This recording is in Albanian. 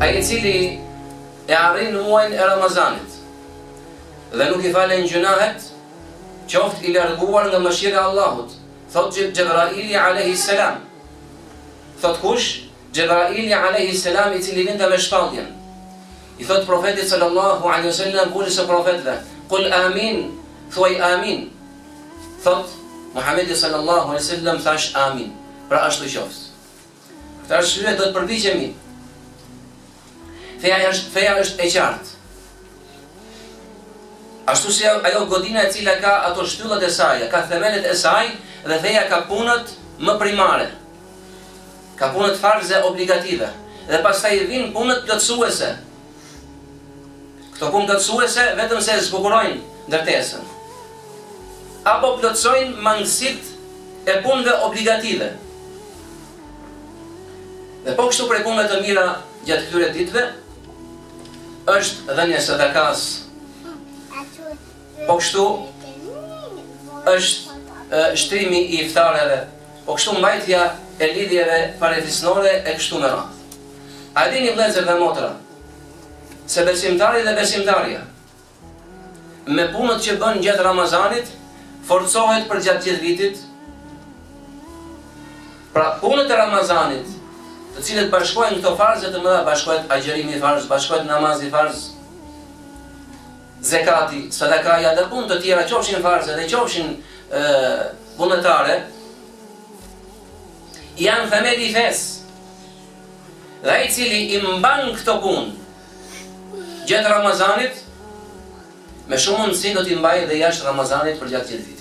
ai i cili e arrin muajin e Ramazanit dhe nuk i falen gjunahet, qoftë i larguar nga mëshira e Allahut. Thot Gjebraili alayhi salam. Thot kush? Gjebraili alayhi salam, i cili vinte me shpalljen. I thot profetit sallallahu alaihi wasallam, bulës së profetëve, "Qul amin", thuaj amin. Thot Muhamedi sallallahu alaihi wasallam thash amin. Pra ashtu qoftë. Këtë arsye do të përpiqemi. Feja është e qartë. Ashtu si ajo godina e cila ka ato shtyllat e saj, ka themelet e saj, dhe feja ka punët më primare. Ka punët farze obligative. Dhe pastaj vijnë punët plotësuese. Këto punë plotësuese vetëm se zbukurojnë ndërtesën. Apo plotësojnë mangësitë e punëve obligative. Dhe po kështu prej punëve të mira gjatë këtyre ditëve është dhënia e sadakas. Po kështu është shtrimi i iftareve, po kështu mbajtja e lidhjeve parafisnore e kështu me radhë. A dini vëllezër dhe motra, se besimtari dhe besimtarja me punët që bën gjatë Ramazanit forcohet për gjatë gjithë vitit. Pra punët e Ramazanit, të cilët bashkojnë këto farze të mëdha, bashkohet agjërimi farz, bashkohet namazi farz, zekati, sadakaja dhe punë të tjera, qofshin farze dhe qofshin punëtare, janë themeli i fesë. Dhe ai i cili i mban këto punë gjatë Ramazanit, me shumë mundësi do t'i mbajë dhe jashtë Ramazanit për gjatë gjithë vitit.